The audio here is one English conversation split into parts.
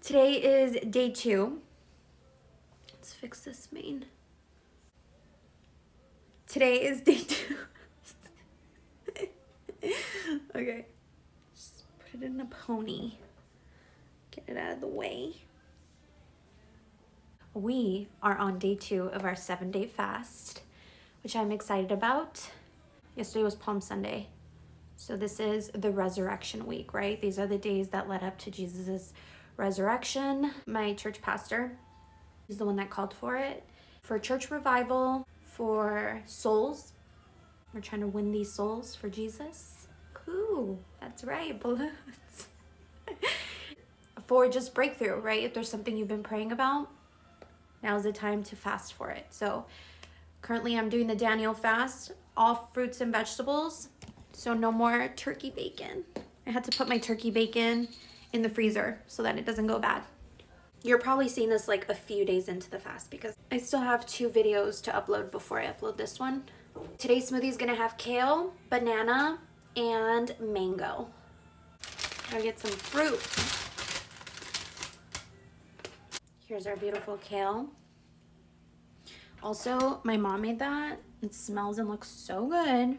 Today is day 2. Let's fix this mane. Today is day 2. Okay. Just put it in a pony. Get it out of the way. We are on day 2 of our 7-day fast, which I'm excited about. Yesterday was Palm Sunday. So this is the resurrection week, right? These are the days that led up to Jesus's resurrection. My church pastor is the one that called for it. For church revival, for souls. We're trying to win these souls for Jesus. Ooh, that's right, balloons. For just breakthrough, right? If there's something you've been praying about, now's the time to fast for it. So currently I'm doing the Daniel fast, all fruits and vegetables. So no more turkey bacon. I had to put my turkey bacon in the freezer so that it doesn't go bad. You're probably seeing this like a few days into the fast because I still have 2 videos to upload before I upload this one. Today's smoothie is gonna have kale, banana, and mango. Gotta get some fruit. Here's our beautiful kale. Also, my mom made that. It smells and looks so good.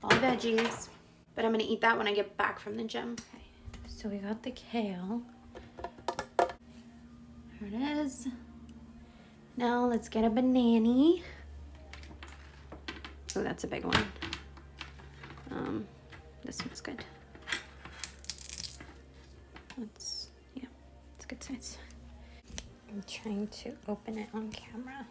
All veggies. But I'm gonna eat that when I get back from the gym. Okay, so we got the kale. There it is. Now let's get a banana. Oh, that's a big one. This one's good. It's a good size. I'm trying to open it on camera.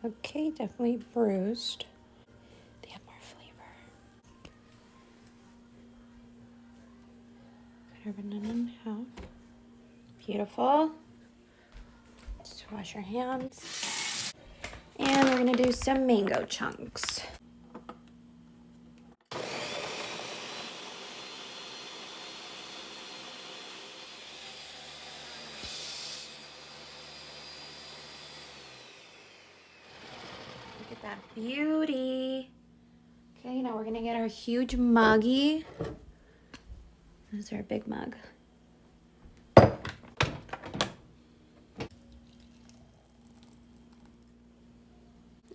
Okay, definitely bruised. They have more flavor. Cut our banana in half. Beautiful. Just wash your hands. And we're gonna do some mango chunks. Look at that beauty. Okay, now we're gonna get our huge muggie. This is our big mug.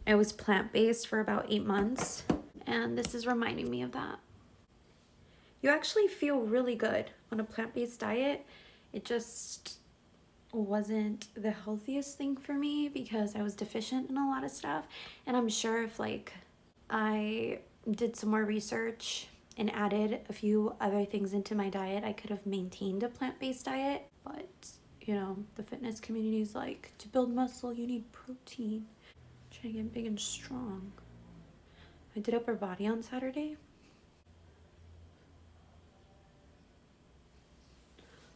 I was plant-based for about 8 months, and this is reminding me of that. You actually feel really good on a plant-based diet. It just wasn't the healthiest thing for me because I was deficient in a lot of stuff. And I'm sure if I did some more research and added a few other things into my diet, I could have maintained a plant-based diet. But, the fitness community is like, to build muscle, you need protein. I'm trying to get big and strong. I did upper body on Saturday.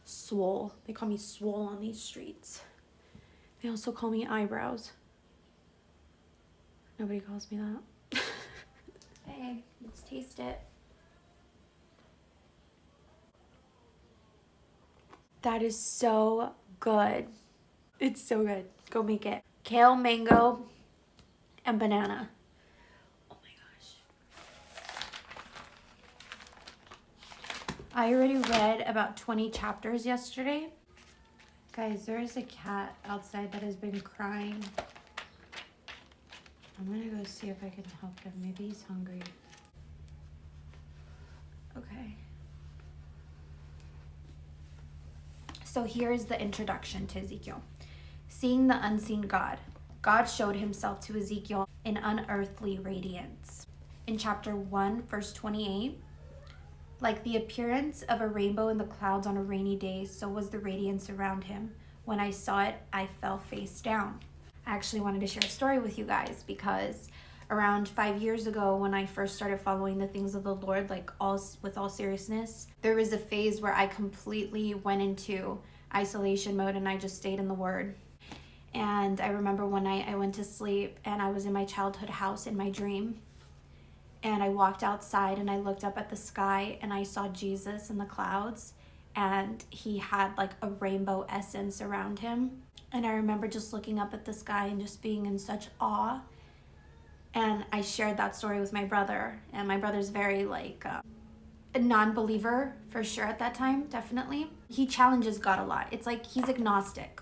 Swole. They call me swole on these streets. They also call me eyebrows. Nobody calls me that. Hey, let's taste it. That is so good. It's so good. Go make it. Kale, mango, and banana. Oh my gosh. I already read about 20 chapters yesterday. Guys, there is a cat outside that has been crying. I'm gonna go see if I can help him. Maybe he's hungry. Okay. So here's the introduction to Ezekiel. Seeing the unseen God. God showed himself to Ezekiel in unearthly radiance. In chapter 1, verse 28, like the appearance of a rainbow in the clouds on a rainy day, so was the radiance around him. When I saw it, I fell face down. I actually wanted to share a story with you guys because around 5 years ago when I first started following the things of the Lord, with all seriousness, there was a phase where I completely went into isolation mode and I just stayed in the Word. And I remember one night I went to sleep and I was in my childhood house in my dream. And I walked outside and I looked up at the sky and I saw Jesus in the clouds and he had like a rainbow essence around him. And I remember just looking up at the sky and just being in such awe. And I shared that story with my brother, and my brother's very a non-believer for sure at that time, definitely. He challenges God a lot. It's like he's agnostic.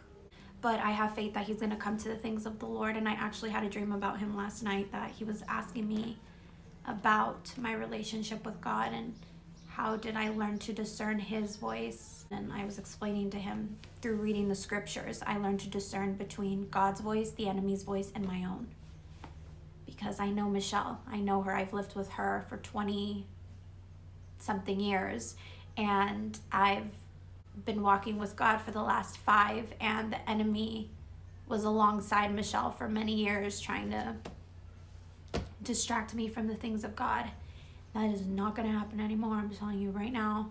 But I have faith that he's going to come to the things of the Lord. And I actually had a dream about him last night that he was asking me about my relationship with God and how did I learn to discern his voice. And I was explaining to him through reading the scriptures, I learned to discern between God's voice, the enemy's voice, and my own. Because I know Michelle. I know her. I've lived with her for 20 something years. And I've been walking with God for the last 5, and the enemy was alongside Michelle for many years trying to distract me from the things of God. That is not going to happen anymore, I'm telling you right now.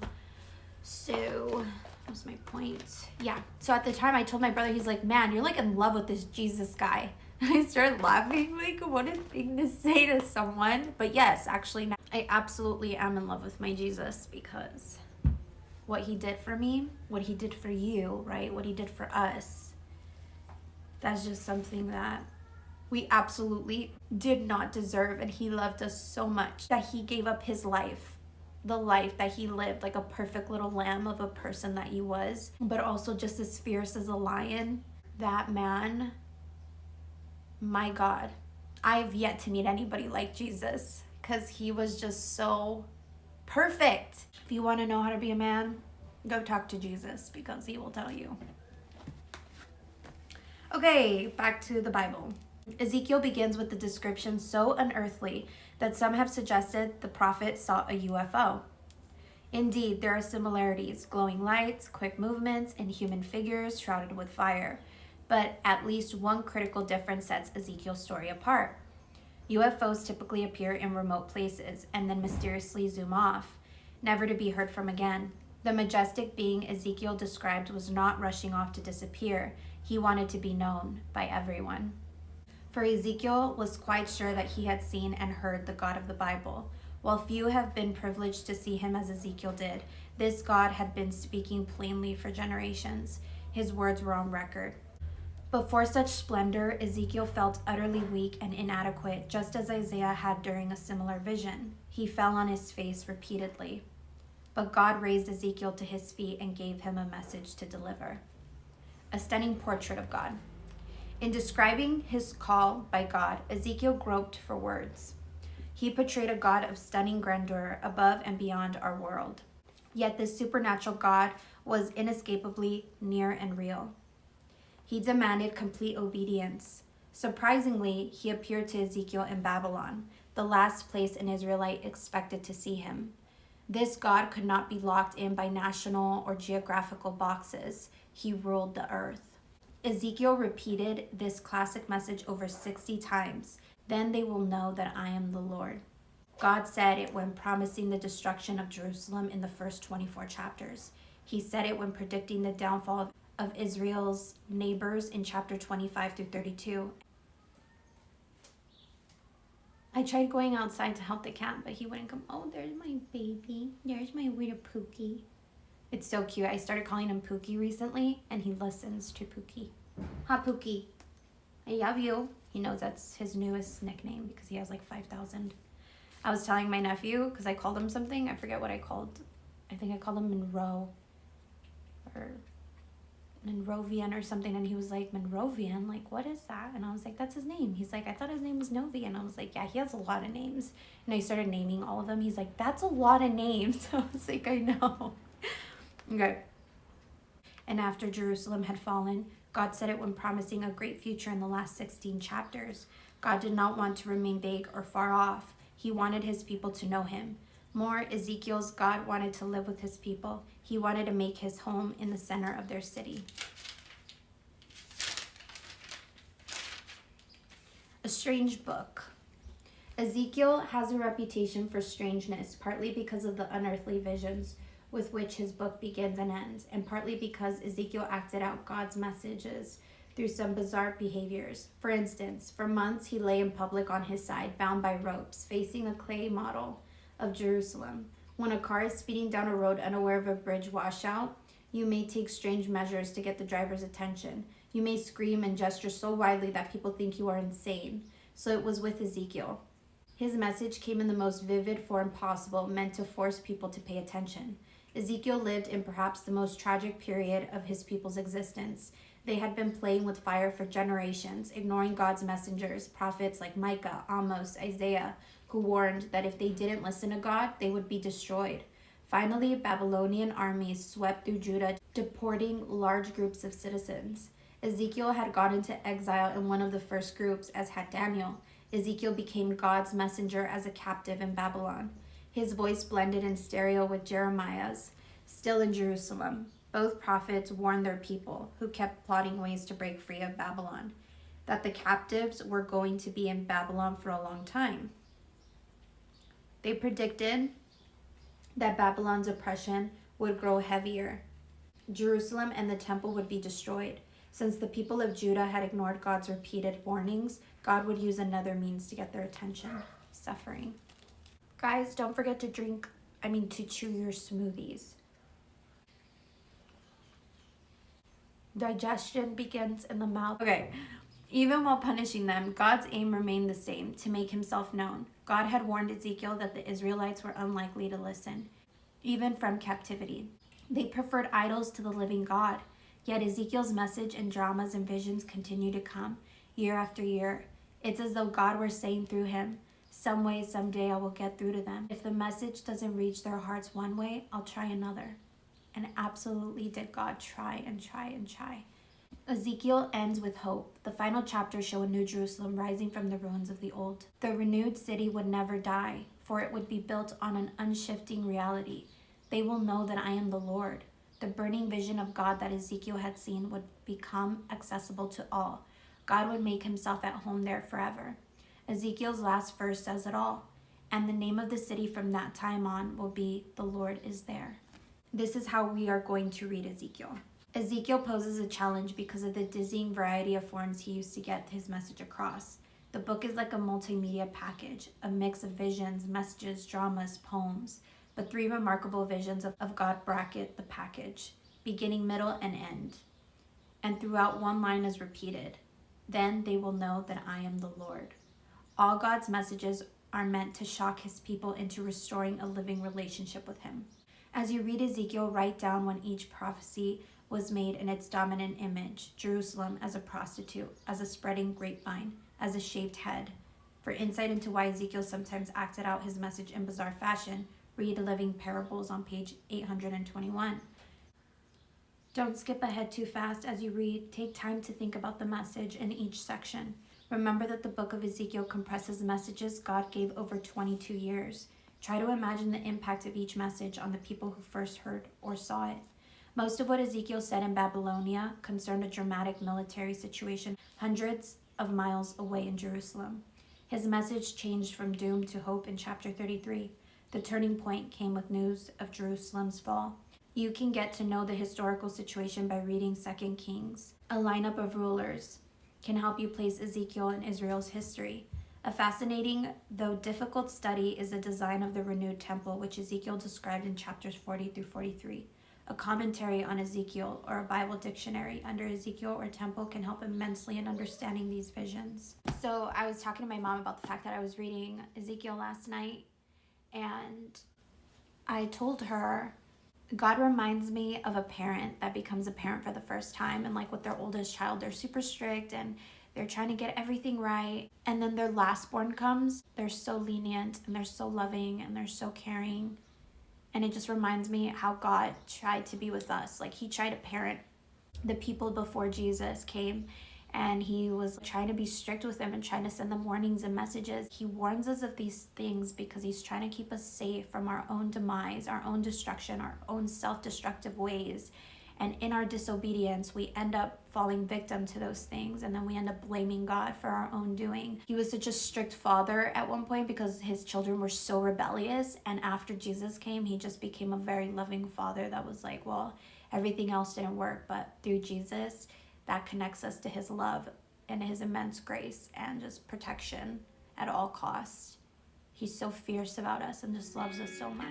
So, what's my point? Yeah, so at the time I told my brother, he's like, man, you're like in love with this Jesus guy. I started laughing, like, what a thing to say to someone. But yes, actually, now I absolutely am in love with my Jesus, because what he did for me, what he did for you, right? What he did for us, that's just something that we absolutely did not deserve. And he loved us so much that he gave up his life, the life that he lived, like a perfect little lamb of a person that he was, but also just as fierce as a lion. That man, my God, I've yet to meet anybody like Jesus, because he was just so perfect. If you want to know how to be a man, go talk to Jesus, because he will tell you. Okay, back to the Bible. Ezekiel begins with the description so unearthly that some have suggested the prophet saw a UFO. Indeed, there are similarities: glowing lights, quick movements, and human figures shrouded with fire. But at least one critical difference sets Ezekiel's story apart. UFOs typically appear in remote places and then mysteriously zoom off, never to be heard from again. The majestic being Ezekiel described was not rushing off to disappear. He wanted to be known by everyone. For Ezekiel was quite sure that he had seen and heard the God of the Bible. While few have been privileged to see him as Ezekiel did, this God had been speaking plainly for generations. His words were on record. Before such splendor, Ezekiel felt utterly weak and inadequate, just as Isaiah had during a similar vision. He fell on his face repeatedly. But God raised Ezekiel to his feet and gave him a message to deliver. A stunning portrait of God. In describing his call by God, Ezekiel groped for words. He portrayed a God of stunning grandeur above and beyond our world. Yet this supernatural God was inescapably near and real. He demanded complete obedience. Surprisingly, he appeared to Ezekiel in Babylon, the last place an Israelite expected to see him. This God could not be locked in by national or geographical boxes. He ruled the earth. Ezekiel repeated this classic message over 60 times. Then they will know that I am the Lord. God said it when promising the destruction of Jerusalem in the first 24 chapters. He said it when predicting the downfall of Israel's neighbors in chapter 25 through 32. I tried going outside to help the cat, but he wouldn't come. Oh, there's my baby. There's my little Pookie. It's so cute. I started calling him Pookie recently, and he listens to Pookie. Hi, Pookie. I love you. He knows that's his newest nickname because he has like 5,000. I was telling my nephew, because I called him something. I forget what I called. I think I called him Monroe. Or Monrovian or something, and he was like, Monrovian? Like, what is that? And I was like, that's his name. He's like, I thought his name was Novi. And I was like, yeah, he has a lot of names. And I started naming all of them. He's like, that's a lot of names. I was like, I know. Okay. And after Jerusalem had fallen, God said it when promising a great future in the last 16 chapters. God did not want to remain vague or far off. He wanted his people to know him. More, Ezekiel's God wanted to live with his people. He wanted to make his home in the center of their city. A strange book. Ezekiel has a reputation for strangeness, partly because of the unearthly visions with which his book begins and ends, and partly because Ezekiel acted out God's messages through some bizarre behaviors. For instance, for months he lay in public on his side, bound by ropes, facing a clay model of Jerusalem. When a car is speeding down a road unaware of a bridge washout, you may take strange measures to get the driver's attention. You may scream and gesture so wildly that people think you are insane. So it was with Ezekiel. His message came in the most vivid form possible, meant to force people to pay attention. Ezekiel lived in perhaps the most tragic period of his people's existence. They had been playing with fire for generations, ignoring God's messengers, prophets like Micah, Amos, Isaiah, who warned that if they didn't listen to God, they would be destroyed. Finally, Babylonian armies swept through Judah, deporting large groups of citizens. Ezekiel had gone into exile in one of the first groups, as had Daniel. Ezekiel became God's messenger as a captive in Babylon. His voice blended in stereo with Jeremiah's, still in Jerusalem. Both prophets warned their people, who kept plotting ways to break free of Babylon, that the captives were going to be in Babylon for a long time. They predicted that Babylon's oppression would grow heavier. Jerusalem and the temple would be destroyed. Since the people of Judah had ignored God's repeated warnings, God would use another means to get their attention: suffering. Guys, don't forget to chew your smoothies. Digestion begins in the mouth. Okay. Even while punishing them, God's aim remained the same: to make himself known. God had warned Ezekiel that the Israelites were unlikely to listen, even from captivity. They preferred idols to the living God. Yet Ezekiel's message and dramas and visions continue to come, year after year. It's as though God were saying through him, some way, someday I will get through to them. If the message doesn't reach their hearts one way, I'll try another. And absolutely did God try and try and try. Ezekiel ends with hope. The final chapters show a new Jerusalem rising from the ruins of the old. The renewed city would never die, for it would be built on an unshifting reality. They will know that I am the Lord. The burning vision of God that Ezekiel had seen would become accessible to all. God would make himself at home there forever. Ezekiel's last verse says it all. And the name of the city from that time on will be "The Lord is there." This is how we are going to read Ezekiel. Ezekiel poses a challenge because of the dizzying variety of forms he used to get his message across. The book is like a multimedia package, a mix of visions, messages, dramas, poems. But 3 remarkable visions of God bracket the package, beginning, middle, and end. And throughout, one line is repeated: then they will know that I am the Lord. All God's messages are meant to shock his people into restoring a living relationship with him. As you read Ezekiel, write down when each prophecy was made in its dominant image: Jerusalem as a prostitute, as a spreading grapevine, as a shaved head. For insight into why Ezekiel sometimes acted out his message in bizarre fashion, read Living Parables on page 821. Don't skip ahead too fast as you read. Take time to think about the message in each section. Remember that the book of Ezekiel compresses messages God gave over 22 years. Try to imagine the impact of each message on the people who first heard or saw it. Most of what Ezekiel said in Babylonia concerned a dramatic military situation hundreds of miles away in Jerusalem. His message changed from doom to hope in chapter 33. The turning point came with news of Jerusalem's fall. You can get to know the historical situation by reading 2 Kings. A lineup of rulers can help you place Ezekiel in Israel's history. A fascinating, though difficult study is the design of the renewed temple, which Ezekiel described in chapters 40 through 43. A commentary on Ezekiel or a Bible dictionary under Ezekiel or temple can help immensely in understanding these visions. So I was talking to my mom about the fact that I was reading Ezekiel last night, and I told her, God reminds me of a parent that becomes a parent for the first time, and like with their oldest child, they're super strict and they're trying to get everything right. And then their lastborn comes, they're so lenient and they're so loving and they're so caring. And it just reminds me how God tried to be with us. Like he tried to parent the people before Jesus came, and he was trying to be strict with them and trying to send them warnings and messages. He warns us of these things because he's trying to keep us safe from our own demise, our own destruction, our own self-destructive ways. And in our disobedience, we end up falling victim to those things, and then we end up blaming God for our own doing. He was such a strict father at one point because his children were so rebellious, and after Jesus came, he just became a very loving father that was like, well, everything else didn't work, but through Jesus, that connects us to his love and his immense grace and just protection at all costs. He's so fierce about us and just loves us so much.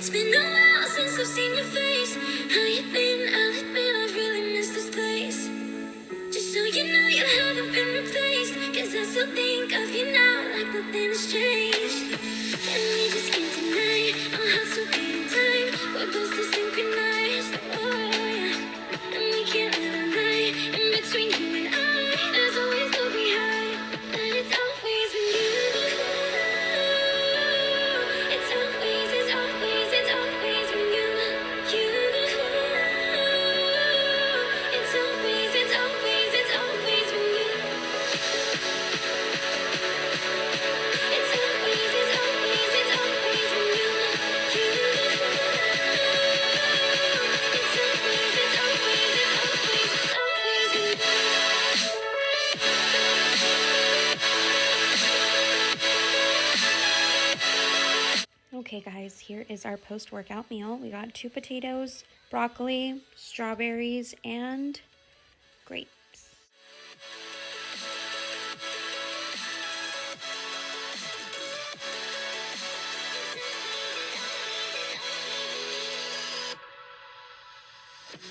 It's been a while since I've seen your face. How you been? I'll admit I've really missed this place. Just so you know you haven't been replaced, 'cause I still think of you now like nothing has changed. And we just can't deny our hearts are beating time. We're both so synchronized, oh yeah. And we can't live a lie. In between you and I, there's always no behind. And it's always been you. It's always been you. You. It's always been you. It's always been you. You. Okay, guys, here is our post-workout meal. We got 2 potatoes, broccoli, strawberries, and grapes.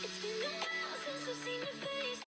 It's been a while since I've seen your face.